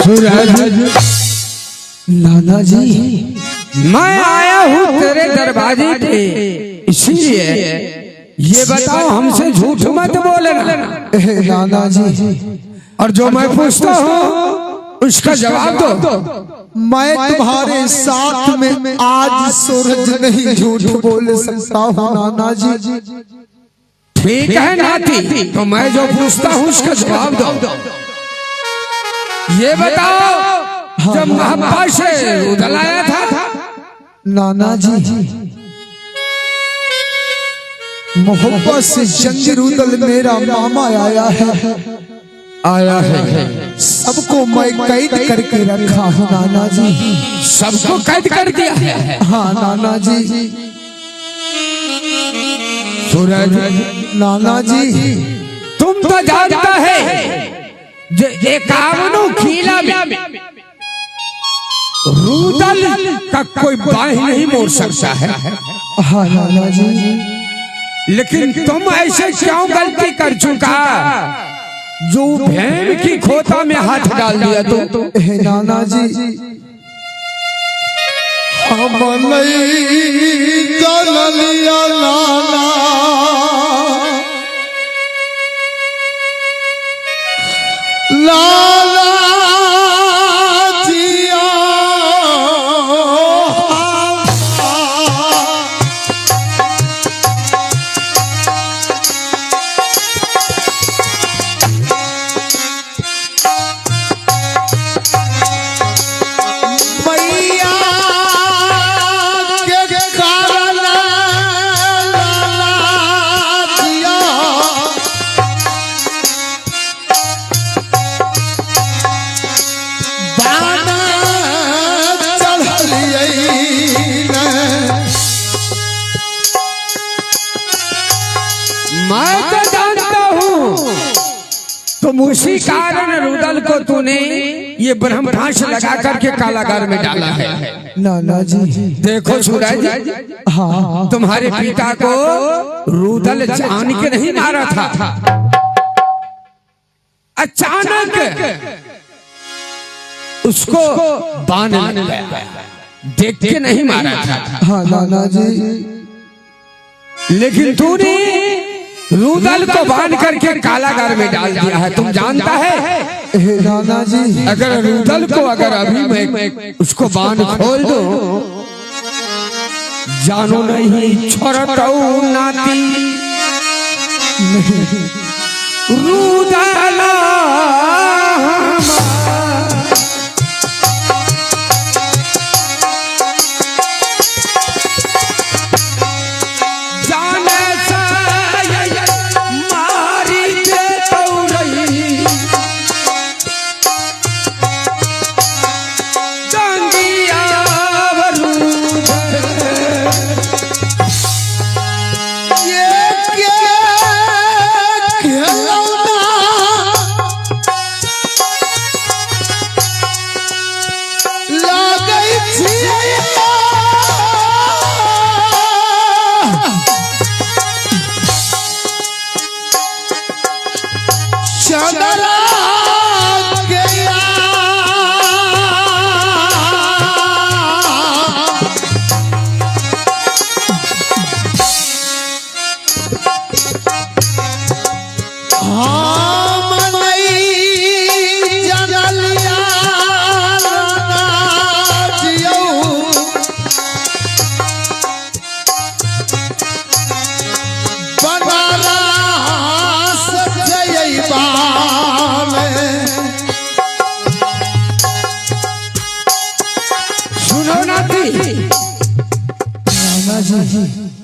सूरज नाना जी मैं आया हूँ तेरे दरवाजे पे, इसीलिए ये बताओ हमसे झूठ मत बोलना। नाना जी और जो मैं पूछता हूँ उसका जवाब दो। मैं तुम्हारे साथ में आज सूरज नहीं झूठ बोल सकता हूँ नाना जी। ठीक है नाती, तो मैं जो पूछता हूँ उसका जवाब दो। ये बताओ जब महापा से रुदल आया था नाना जी, मोहब्बत से जंग रुदल मेरा मामा आया है। सबको मैं कैद करके रखा हूँ नाना जी। सबको कैद कर दिया है? हाँ नाना जी। सूरज नाना जी तुम तो जानता है जो 51 किला में रुदल का कोई बाह नहीं मोड़ सकता है। हाँ नाना जी। लेकिन तुम ऐसे क्यों गलती कर चुका जो भेड़ की खोता में हाथ डाल दिया तो? नाना जी हम नहीं लिया नाना, लाला जिया मैया के कारण लाला जिया मैं तो जानता हूँ तुम उसी कारण रुदल को तूने ये ब्रह्मभाष लगा करके कारागार में डाला है। नाना जी देखो सूरज, हाँ तुम्हारे पिता को रुदल जान के नहीं मारा था, अचानक उसको बाण लग गया, देख के नहीं मारा था। हाँ नाना जी। लेकिन तूने रुदल को बांध करके कारागार में डाल दिया है। तुम जानता है नाना जी, अगर रुदल को अगर अभी मैं उसको बांध खोल दूं, जानो नहीं छोड़ताऊ नाती रुदल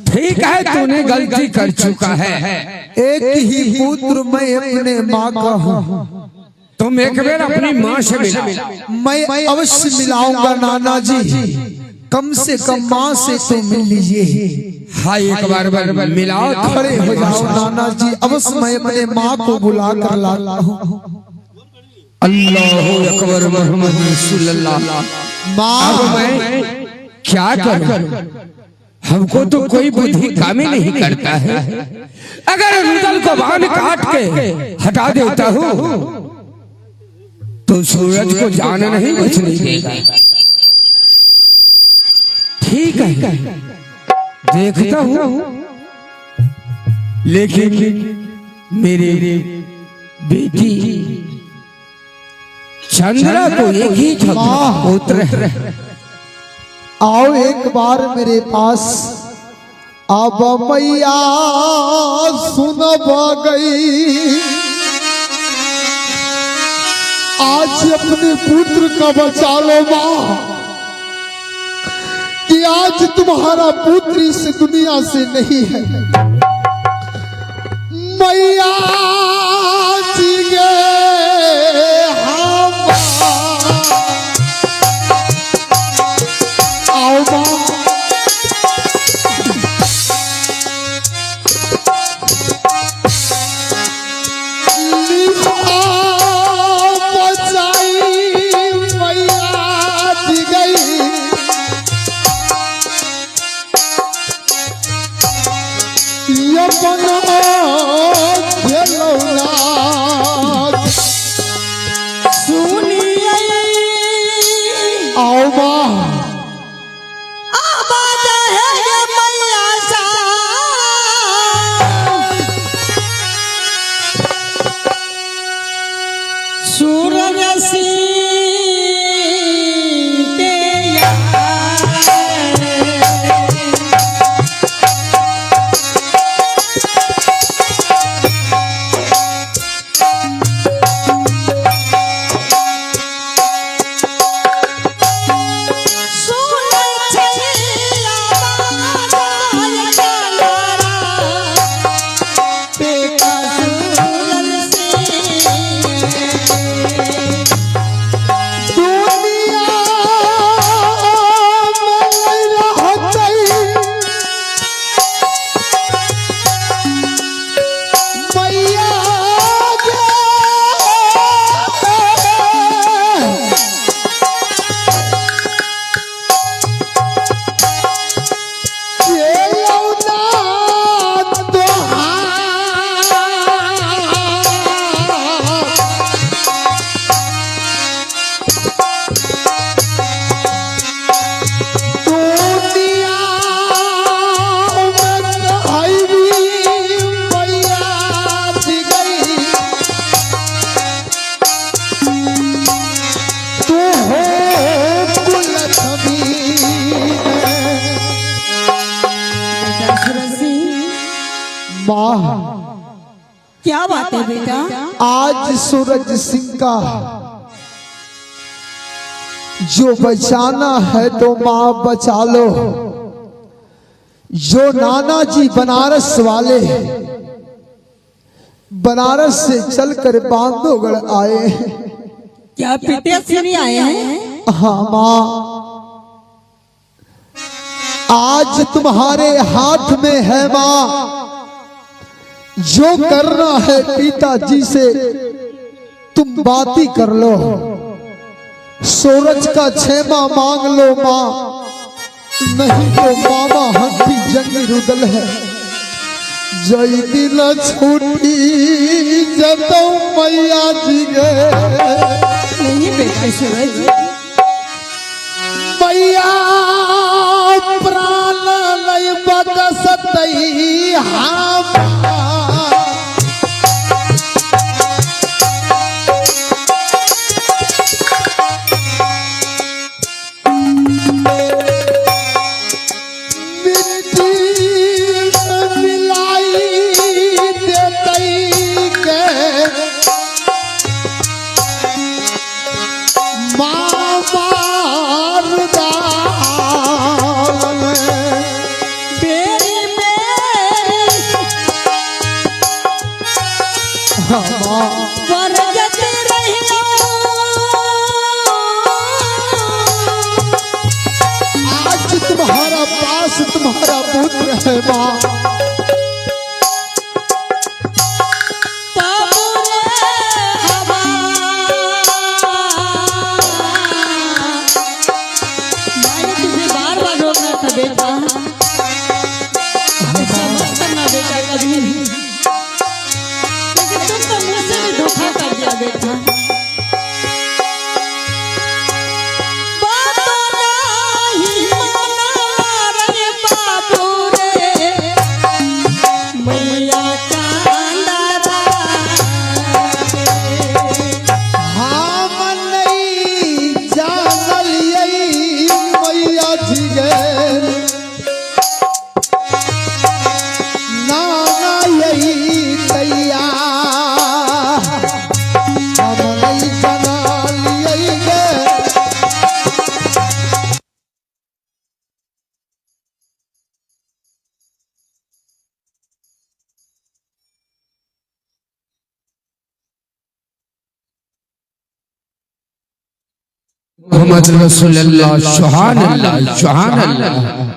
ठीक है, तूने गलती कर चुका है। एक ही पुत्र मैं अपने माँ का हूँ। तुम एक बार अपनी माँ से मिला। मैं अवश्य मिलाऊंगा नाना जी, कम से कम माँ से तो मिल लीजिए। हाँ एक बार मिलाओ, खड़े हो जाओ नाना जी, अवश्य मैं अपने माँ को बुला कर लाता हूँ। अल्लाहु अकबर मोहम्मद रसूलुल्लाह। अब मैं क्या करूं? हमको तो कोई बुद्धि काम ही नहीं करता है। अगर रुदल को बाण काट के हटा देता हूँ तो तो सूरज को जान नहीं बचने देगा। ठीक है, देखता हूँ, लेकिन मेरे बेटी चंद्रा को एक ही पुत्र है। आओ एक बार मेरे पास। अब मैया सुनब गई, आज अपने पुत्र का बचा लो माँ, कि आज तुम्हारा पुत्र इस दुनिया से नहीं है। मैया जी गए हम, आओ माँ। क्या बात है बेटा? आज सूरज सिंह का जो बचाना है तो माँ बचा लो। जो नाना जी बनारस वाले बनारस से चलकर बांधवगढ़ आए, क्या पिटे से नहीं आए हैं? हाँ माँ, आज तुम्हारे हाथ में है माँ। जो करना है पिताजी से तुम बात ही कर लो। सूरज का क्षेमा मांग लो माँ, नहीं तो मामा हंसी जंग रुदल है। जय दिन छूटी जतो मैया जी गए। नहीं बेटा सूरज, मैया प्राण लय बदसतई हम। मोहम्मद रसूलुल्लाह सुभान अल्लाह सुभान अल्लाह।